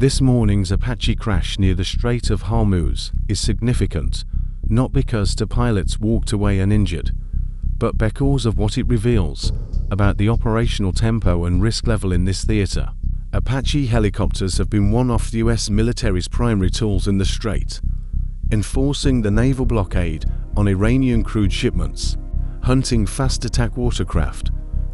This morning's Apache crash near the Strait of Hormuz is significant, not because the pilots walked away uninjured, but because of what it reveals about the operational tempo and risk level in this theater. Apache helicopters have been one of the US military's primary tools in the Strait, enforcing the naval blockade on Iranian crude shipments, hunting fast attack watercraft,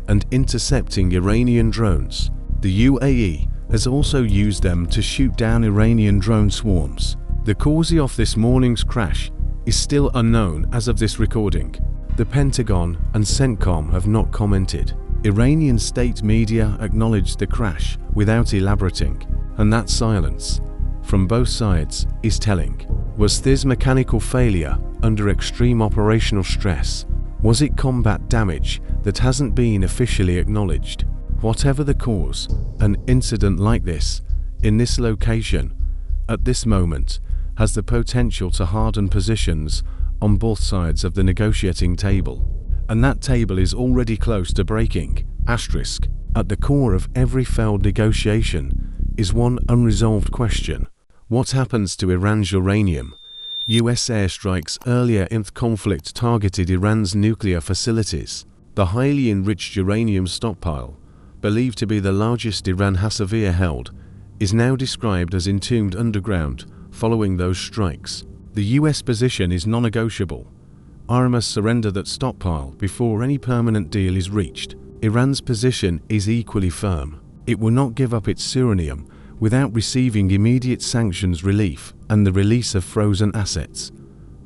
and intercepting Iranian drones. The UAE has also used them to shoot down Iranian drone swarms. The cause of this morning's crash is still unknown as of this recording. The Pentagon and CENTCOM have not commented. Iranian state media acknowledged the crash without elaborating, and that silence, from both sides, is telling. Was this mechanical failure under extreme operational stress? Was it combat damage that hasn't been officially acknowledged? Whatever the cause, an incident like this, in this location, at this moment, has the potential to harden positions on both sides of the negotiating table. And that table is already close to breaking. Asterisk. At the core of every failed negotiation is one unresolved question. What happens to Iran's uranium? US airstrikes earlier in the conflict targeted Iran's nuclear facilities. The highly enriched uranium stockpile, believed to be the largest Iran has ever held, is now described as entombed underground following those strikes. The US position is non-negotiable. Iran must surrender that stockpile before any permanent deal is reached. Iran's position is equally firm. It will not give up its uranium without receiving immediate sanctions relief and the release of frozen assets.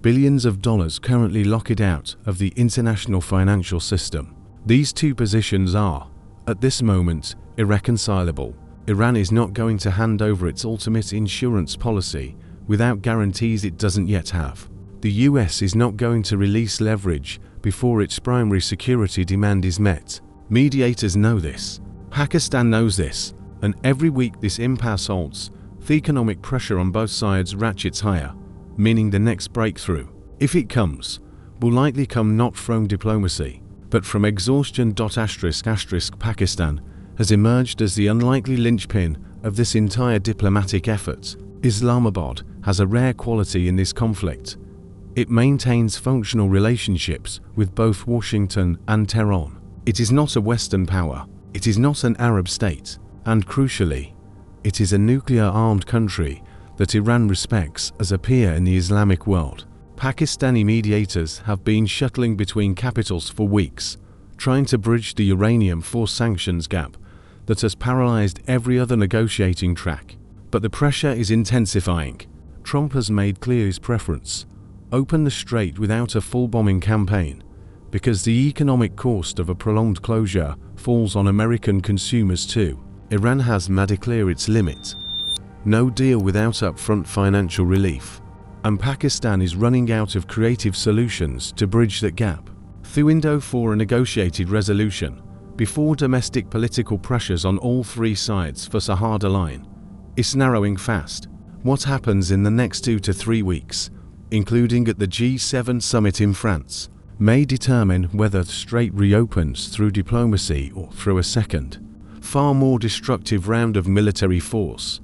Billions of dollars currently lock it out of the international financial system. These two positions are, at this moment, irreconcilable. Iran is not going to hand over its ultimate insurance policy without guarantees it doesn't yet have. The US is not going to release leverage before its primary security demand is met. Mediators know this. Pakistan knows this, and every week this impasse halts, the economic pressure on both sides ratchets higher, meaning the next breakthrough, if it comes, will likely come not from diplomacy, but from exhaustion. Pakistan has emerged as the unlikely linchpin of this entire diplomatic effort. Islamabad has a rare quality in this conflict. It maintains functional relationships with both Washington and Tehran. It is not a Western power, it is not an Arab state, and crucially, it is a nuclear-armed country that Iran respects as a peer in the Islamic world. Pakistani mediators have been shuttling between capitals for weeks, trying to bridge the uranium forced sanctions gap that has paralyzed every other negotiating track. But the pressure is intensifying. Trump has made clear his preference: open the strait without a full bombing campaign, because the economic cost of a prolonged closure falls on American consumers too. Iran has made clear its limit: no deal without upfront financial relief. And Pakistan is running out of creative solutions to bridge that gap. The window for a negotiated resolution, before domestic political pressures on all three sides for a harder line, is narrowing fast. What happens in the next 2 to 3 weeks, including at the G7 summit in France, may determine whether the strait reopens through diplomacy or through a second, far more destructive round of military force.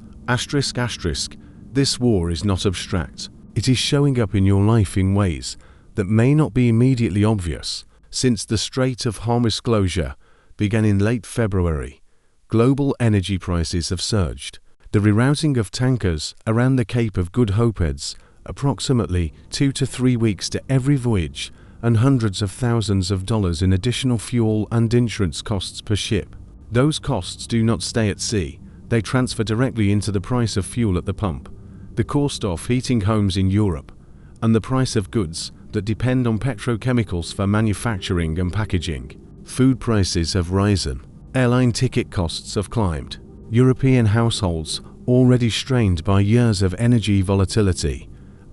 This war is not abstract. It is showing up in your life in ways that may not be immediately obvious. Since the Strait of Hormuz closure began in late February, global energy prices have surged. The rerouting of tankers around the Cape of Good Hope adds approximately 2 to 3 weeks to every voyage and hundreds of thousands of dollars in additional fuel and insurance costs per ship. Those costs do not stay at sea, they transfer directly into the price of fuel at the pump, the cost of heating homes in Europe, and the price of goods that depend on petrochemicals for manufacturing and packaging. Food prices have risen, airline ticket costs have climbed. European households, already strained by years of energy volatility,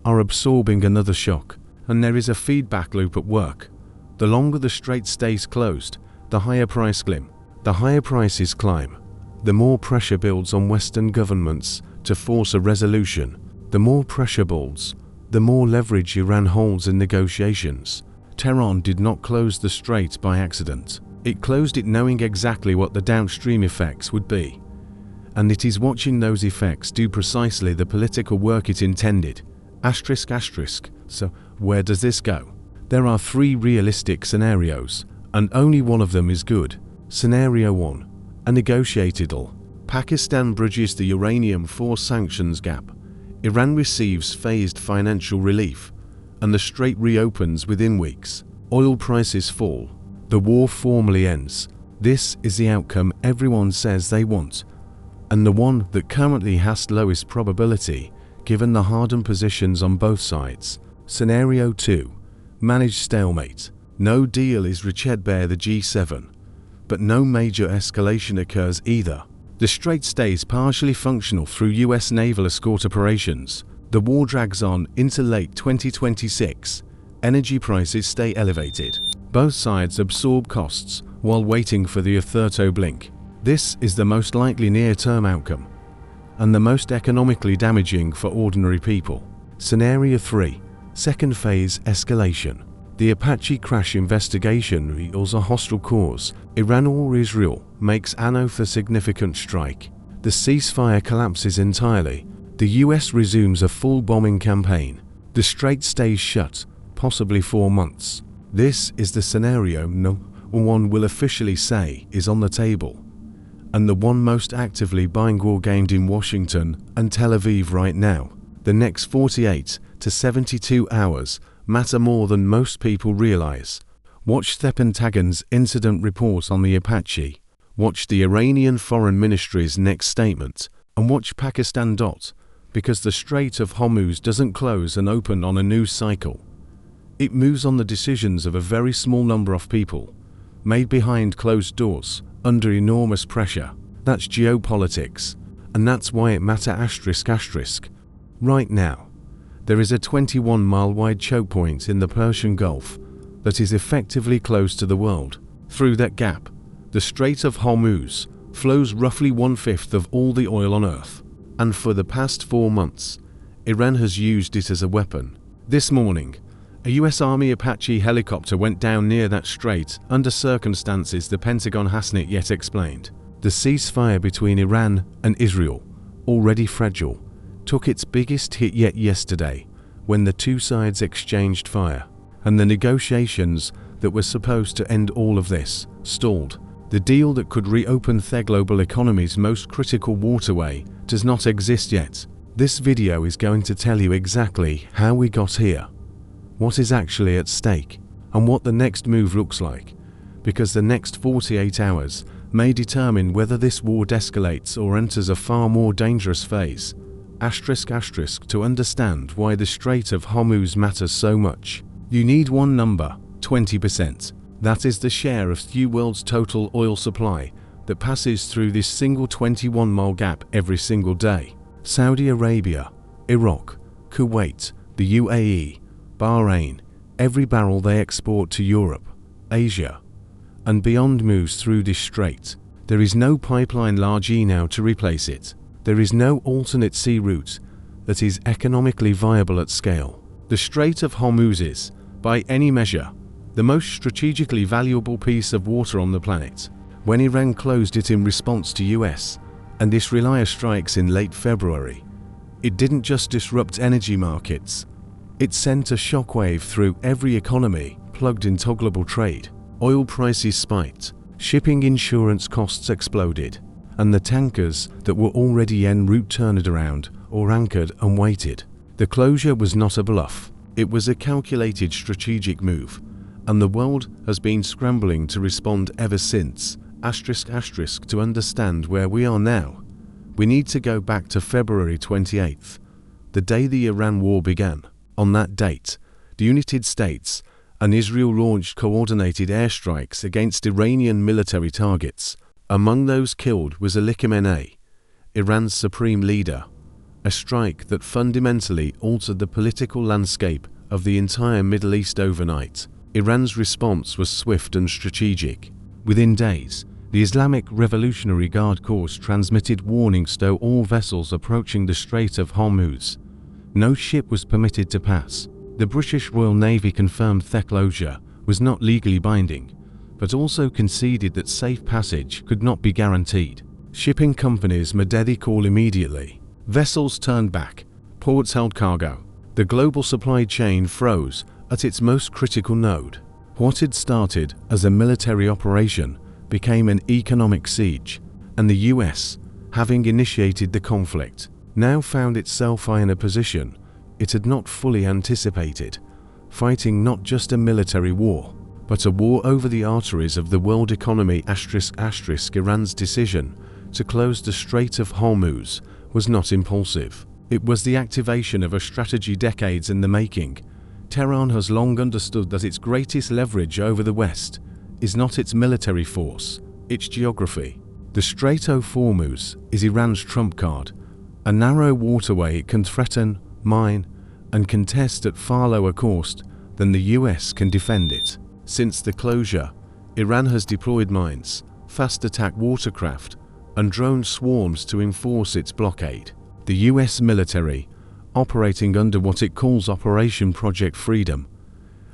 are absorbing another shock, and there is a feedback loop at work. The longer the strait stays closed, the higher prices climb. The more pressure builds on Western governments to force a resolution. The more pressure builds, the more leverage Iran holds in negotiations. Tehran did not close the strait by accident. It closed it knowing exactly what the downstream effects would be. and it is watching those effects do precisely the political work it intended. Asterisk asterisk. So where does this go? There are 3 realistic scenarios, and only one of them is good. Scenario 1. A negotiated deal. Pakistan bridges the uranium 4 sanctions gap. Iran receives phased financial relief, and the strait reopens within weeks. Oil prices fall. The war formally ends. This is the outcome everyone says they want, and the one that currently has lowest probability given the hardened positions on both sides. Scenario 2. Managed stalemate. No deal is reached by the G7, but no major escalation occurs either. The strait stays partially functional through US naval escort operations. The war drags on into late 2026. Energy prices stay elevated. Both sides absorb costs while waiting for the third to blink. This is the most likely near-term outcome, and the most economically damaging for ordinary people. Scenario 3. Second phase escalation. The Apache crash investigation reveals a hostile cause. Iran or Israel makes another significant strike. The ceasefire collapses entirely. The US resumes a full bombing campaign. The strait stays shut, possibly 4 months. This is the scenario no one will officially say is on the table, and the one most actively being wargamed in Washington and Tel Aviv right now. The next 48 to 72 hours matter more than most people realize. Watch the Pentagon's incident report on the Apache, watch the Iranian Foreign Ministry's next statement, and watch Pakistan. Because the Strait of Hormuz doesn't close and open on a news cycle. It moves on the decisions of a very small number of people, made behind closed doors, under enormous pressure. That's geopolitics, and that's why it matters asterisk asterisk. Right now, there is a 21-mile wide choke point in the Persian Gulf that is effectively closed to the world. Through that gap, the Strait of Hormuz flows roughly 1/5 of all the oil on Earth, and for the past 4 months, Iran has used it as a weapon. This morning, a US Army Apache helicopter went down near that strait under circumstances the Pentagon hasn't yet explained. The ceasefire between Iran and Israel, already fragile, took its biggest hit yet yesterday when the two sides exchanged fire, and the negotiations that were supposed to end all of this stalled. The deal that could reopen the global economy's most critical waterway does not exist yet. This video is going to tell you exactly how we got here, what is actually at stake, and what the next move looks like, because the next 48 hours may determine whether this war escalates or enters a far more dangerous phase. Asterisk asterisk. To understand why the Strait of Hormuz matters so much, you need one number: 20%. That is the share of the world's total oil supply that passes through this single 21-mile gap every single day. Saudi Arabia, Iraq, Kuwait, the UAE, Bahrain, every barrel they export to Europe, Asia, and beyond moves through this strait. There is no pipeline large enough to replace it. There is no alternate sea route that is economically viable at scale. The Strait of Hormuz is, by any measure, the most strategically valuable piece of water on the planet. When Iran closed it in response to US and Israeli airstrikes in late February, it didn't just disrupt energy markets, it sent a shockwave through every economy plugged into global trade. Oil prices spiked, shipping insurance costs exploded, and the tankers that were already en route turned around or anchored and waited. The closure was not a bluff, it was a calculated strategic move, and the world has been scrambling to respond ever since. Asterisk asterisk. To understand where we are now, we need to go back to February 28th, the day the Iran war began. On that date, the United States and Israel launched coordinated airstrikes against Iranian military targets. Among those killed was Ali Khamenei, Iran's supreme leader, a strike that fundamentally altered the political landscape of the entire Middle East overnight. Iran's response was swift and strategic. Within days, the Islamic Revolutionary Guard Corps transmitted warnings to all vessels approaching the Strait of Hormuz. No ship was permitted to pass. The British Royal Navy confirmed the closure was not legally binding, but also conceded that safe passage could not be guaranteed. Shipping companies made the call immediately. Vessels turned back. Ports held cargo. The global supply chain froze at its most critical node. What had started as a military operation became an economic siege, and the US, having initiated the conflict, now found itself in a position it had not fully anticipated, fighting not just a military war, but a war over the arteries of the world economy. **** Iran's decision to close the Strait of Hormuz was not impulsive. It was the activation of a strategy decades in the making. Tehran has long understood that its greatest leverage over the West is not its military force, its geography. The Strait of Hormuz is Iran's trump card, a narrow waterway it can threaten, mine, and contest at far lower cost than the US can defend it. Since the closure, Iran has deployed mines, fast attack watercraft, and drone swarms to enforce its blockade. The US military, operating under what it calls Operation Project Freedom,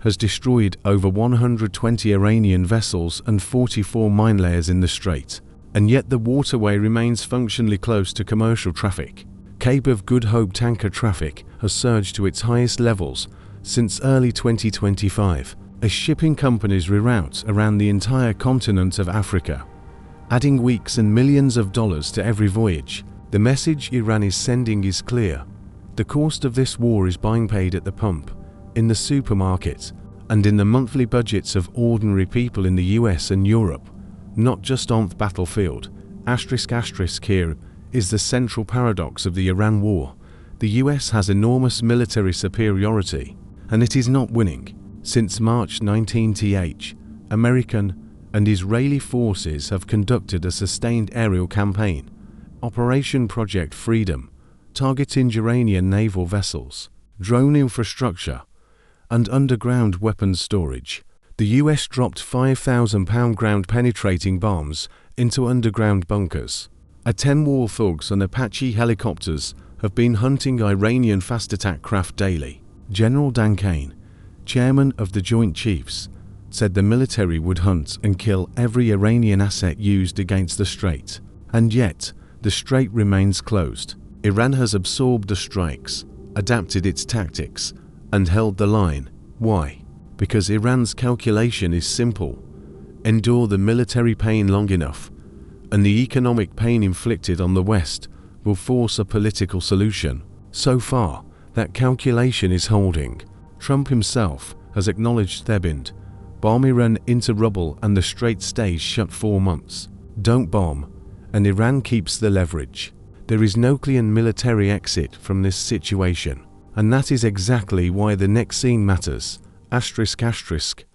has destroyed over 120 Iranian vessels and 44 mine layers in the strait, and yet the waterway remains functionally closed to commercial traffic. Cape of Good Hope tanker traffic has surged to its highest levels since early 2025, as shipping companies reroute around the entire continent of Africa, adding weeks and millions of dollars to every voyage. The message Iran is sending is clear. The cost of this war is being paid at the pump, in the supermarket, and in the monthly budgets of ordinary people in the US and Europe, not just on the battlefield. ***, here is the central paradox of the Iran war. The US has enormous military superiority, and it is not winning. Since March 19th, American and Israeli forces have conducted a sustained aerial campaign, Operation Project Freedom, targeting Iranian naval vessels, drone infrastructure, and underground weapons storage. The US dropped 5,000-pound ground-penetrating bombs into underground bunkers. 10 war thugs and Apache helicopters have been hunting Iranian fast-attack craft daily. General Dan Kane, chairman of the Joint Chiefs, said the military would hunt and kill every Iranian asset used against the strait. And yet, the strait remains closed. Iran has absorbed the strikes, adapted its tactics, and held the line. Why? Because Iran's calculation is simple. Endure the military pain long enough, and the economic pain inflicted on the West will force a political solution. So far, that calculation is holding. Trump himself has acknowledged Thebend, bomb Iran into rubble and the strait stays shut 4 months. Don't bomb, and Iran keeps the leverage. There is no clear military exit from this situation, and that is exactly why the next scene matters. ***.